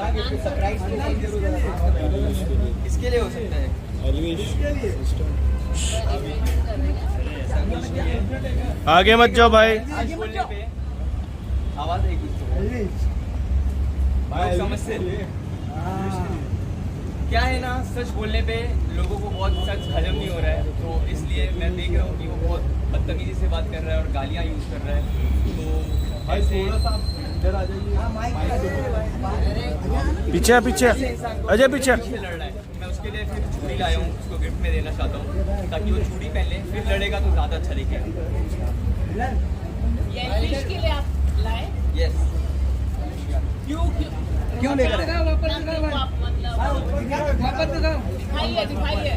Surprise इसके लिए हो सकता है। आगे मत जाओ भाई। बोलने पे आवाज है कुछ लोग समझते क्या है ना, सच बोलने पे लोगों को बहुत सच हजम नहीं हो रहा है, तो इसलिए मैं देख रहा हूँ कि वो बहुत बदतमीजी से बात कर रहा है और गालियाँ यूज कर रहा है। तो ऐसे पीछे पीछे अजय पीछे लड़ रहा है, मैं उसके लिए फिर चूड़ी लाया हूँ, उसको गिफ्ट में देना चाहता हूँ ताकि वो चूड़ी पहन ले, फिर लड़ेगा तो ज़्यादा अच्छा दिखेगा। के लिए आप लाए? यस। क्यों लेकर आए? दिखाइए दिखाइए।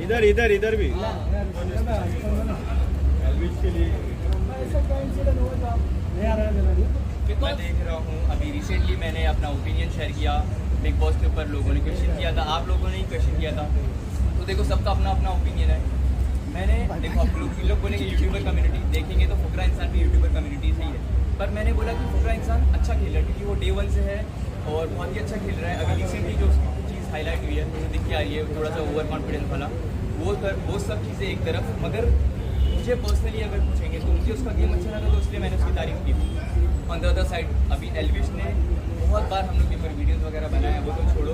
इधर इधर इधर भी मैं देख रहा हूँ अभी रिसेंटली मैंने अपना ओपिनियन शेयर किया बिग बॉस के ऊपर, लोगों ने क्वेश्चन किया था, आप लोगों ने ही क्वेश्चन किया था, तो देखो सबका अपना अपना ओपिनियन है। मैंने देखो आप लोग इन लोग बोलेंगे यूट्यूबर कम्युनिटी, देखेंगे तो फुकरा इंसान भी यूट्यूबर कम्युनिटी से ही है, पर मैंने बोला कि फुकरा इंसान अच्छा खेल रहा है क्योंकि वो डे 1 से है और बहुत ही अच्छा खेल रहा है। अभी रिसेंटली जो उसकी चीज़ हाईलाइट हुई है मुझे दिख के आ रही है थोड़ा सा ओवर कॉन्फिडेंस वाला, वो सब चीज़ें एक तरफ, मगर मुझे पर्सनली अगर पूछेंगे तो मुझे उसका गेम अच्छा लगा तो इसलिए मैंने उसकी तारीफ की। ऑन द अदर साइड अभी एल्विश ने बहुत बार हम लोग के ऊपर वीडियोज़ वगैरह बनाए हैं, वो तो छोड़ो,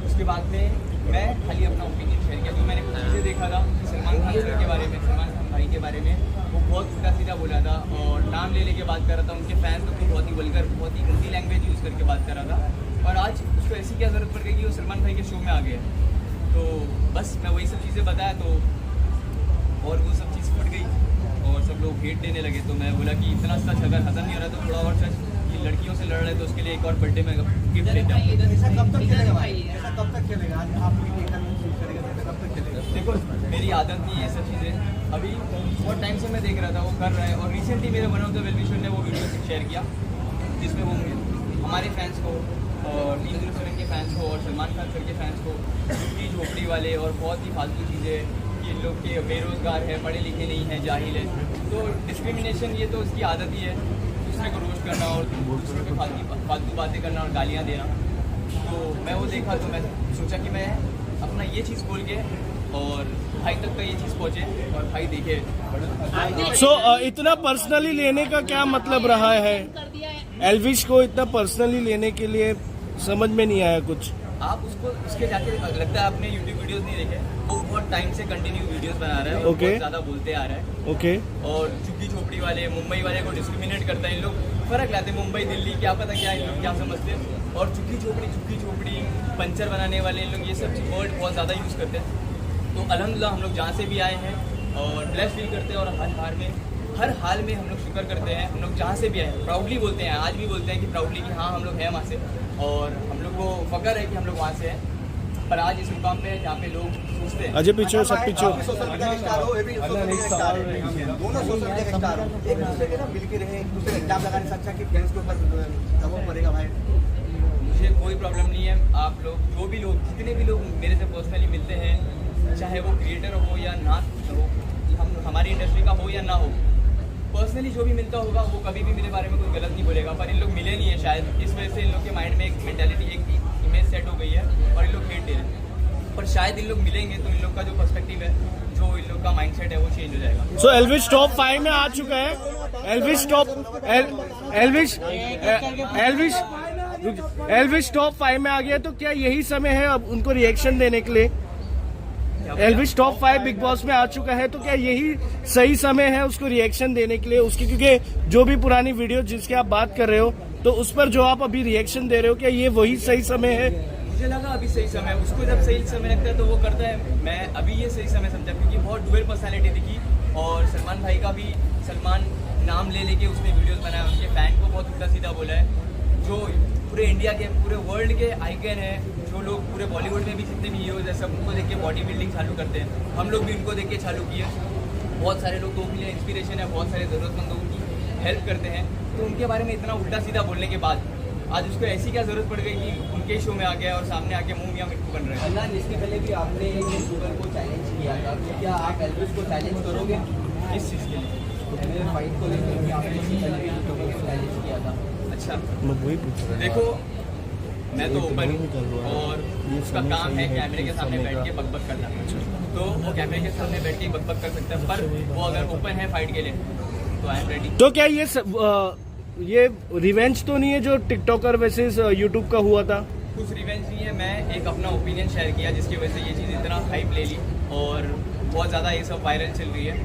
उसके बाद में मैं खाली अपना ओपिनियन शेयर किया क्योंकि मैंने कुछ चीज़ें देखा था सलमान खान सर के बारे में, सलमान खान भाई के बारे में, वो बहुत उल्टा सीधा बोला था और नाम ले लेके बात कर रहा था, उनके फैंस लोग को बहुत ही वल्गर, बहुत ही गंदी लैंग्वेज यूज़ करके बात कर रहा था, और आज उसको ऐसी क्या ज़रूरत पड़ गई कि वो सलमान भाई के शो में आ गए। तो बस मैं वही सब चीज़ें बताया तो और वो सब चीज़ फट गई और सब लोग हेट देने लगे, तो मैं बोला कि इतना सच अगर हजम नहीं हो रहा तो थोड़ा और सच कि लड़कियों से लड़ रहे तो उसके लिए एक और बर्थडे में गिफ्ट देता हूँ। कब तक खेलेगा भाई? ऐसा कब तक खेलेगा? आज आप कब तक खेलेगा? देखो मेरी आदत नहीं है ये सब चीज़ें, अभी बहुत टाइम से मैं देख रहा था वो कर रहा है और रिसेंटली मेरे वन ऑफ द वेलविशर ने वो वीडियो शेयर किया जिसमें वो हमारे फैंस को और नींद रेस्टोरेंट के फैंस को और सलमान खान सर के फैंस को झुग्गी झोपड़ी वाले और बहुत ही फालतू चीज़ें कि इन लोग के बेरोज़गार है, पढ़े लिखे नहीं है, जाहिल है, तो डिस्क्रिमिनेशन ये तो उसकी आदत ही है, दूसरे को रोस्ट करना और दूसरे पे फालतू बातें करना और गालियाँ देना। तो मैं वो देखा तो मैं सोचा कि मैं अपना ये चीज़ बोल के और भाई तक का ये चीज़ पहुँचे और भाई देखे। इतना पर्सनली लेने का क्या मतलब रहा है? एल्विश को इतना पर्सनली लेने के लिए समझ में नहीं आया कुछ। आप उसको उसके जाके लगता है आपने यूट्यूब वीडियोस नहीं देखे, वो बहुत टाइम से कंटिन्यू वीडियोस बना रहा है और बहुत ज़्यादा बोलते आ रहा है। और झुग्गी झोपड़ी वाले मुंबई वाले को डिस्क्रिमिनेट करता है, इन लोग फर्क लाते हैं मुंबई दिल्ली क्या पता क्या इन लोग क्या समझते हैं, और झुग्गी झोपड़ी पंचर बनाने वाले इन लोग ये सब वर्ड बहुत ज़्यादा यूज़ करते हैं। तो अल्हम्दुलिल्लाह हम लोग जहाँ से भी आए हैं और ब्लेस फील करते हैं और हर हाल में हम लोग शुक्र करते हैं, हम लोग जहाँ से भी आए प्राउडली बोलते हैं, आज भी बोलते हैं कि प्राउडली कि हाँ हम लोग हैं वहाँ से और हम लोग को फ़ख्र है कि हम लोग वहाँ से हैं। पर आज इस मुकाम पे जहाँ पे लोग सोचते हैं अजय पीछे सब पीछे दोनों सोशल मीडिया के स्टार हो, एक दूसरे के ना मिल के रहे, एक दूसरे का इल्जाम लगाने से अच्छा कि फैंस के ऊपर दबाव पड़ेगा भाई। मुझे कोई प्रॉब्लम नहीं है, आप लोग जो भी लोग जितने भी लोग मेरे से पर्सनली मिलते हैं, चाहे वो क्रिएटर हो या ना हो, हम हमारी इंडस्ट्री का हो या ना हो, पर्सनली जो भी मिलता होगा वो कभी भी मेरे बारे में कोई गलत नहीं बोलेगा, पर इन लोग मिले नहीं है शायद, इस वजह से इन लोग के माइंड में एक मेंटालिटी एक इमेज सेट हो गई है और इन लोग हेट दे रहे हैं, पर शायद इन लोग मिलेंगे तो इन लोग का जो पर्सपेक्टिव है, जो इन लोग का माइंडसेट है वो चेंज हो जाएगा। एल्विश टॉप 5 में आ चुका है। एल्विश टॉप 5 में आ गया, तो क्या यही समय है अब उनको रिएक्शन देने के लिए? एल्विश टॉप 5 बिग बॉस में आ चुका है, तो क्या यही सही समय है उसको रिएक्शन देने के लिए उसकी? क्योंकि जो भी पुरानी वीडियो जिसकी आप बात कर रहे हो तो उस पर जो आप अभी रिएक्शन दे रहे हो, क्या ये वही सही समय है? मुझे लगा अभी सही समय, उसको जब सही समय लगता है तो वो करता है, मैं अभी ये सही समय समझा क्योंकि बहुत डुअल पर्सनालिटी दिखी और सलमान भाई का भी, सलमान नाम ले लेके उसने वीडियोस बनाया, उनके फैन को बहुत उल्टा सीधा बोला है, जो पूरे इंडिया के पूरे वर्ल्ड के आइकन है, जो लोग पूरे बॉलीवुड में भी जितने भी हीरोज हैं सब उनको देख के बॉडी बिल्डिंग चालू करते हैं, हम लोग भी उनको देख के चालू किए, बहुत सारे लोग तो उनके लिए इंस्पिरेशन है, बहुत सारे ज़रूरतमंद लोगों की हेल्प करते हैं, तो उनके बारे में इतना उल्टा सीधा बोलने के बाद आज उसको ऐसी क्या जरूरत पड़ गई कि उनके शो में आ गया और सामने आके मुंह मियां मिट्टू बन रहे हैं। अल्लाह, इसके पहले भी आपने एक यूट्यूबर को चैलेंज किया था, तो क्या आप एल्विश को चैलेंज करोगे? इस चीज़ के लिए फाइट को लेकर आपने इससे पहले भी यूट्यूबर को चैलेंज किया था। अच्छा मैं वही पूछ रहा हूँ। देखो मैं तो ओपन हूँ और उसका काम है कैमरे के सामने बैठ के बकबक करना, तो वो कैमरे के सामने बैठ के बकबक कर सकता है, पर वो अगर ओपन है फाइट के लिए तो आई एम रेडी। तो क्या ये रिवेंज तो नहीं है जो टिकटॉकर वर्सेस यूट्यूब का हुआ था? कुछ रिवेंज नहीं है, मैं एक अपना ओपिनियन शेयर किया जिसकी वजह से ये चीज़ इतना हाइप ले ली और बहुत ज़्यादा ये सब वायरल चल रही है।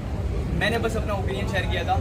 मैंने बस अपना ओपिनियन शेयर किया था।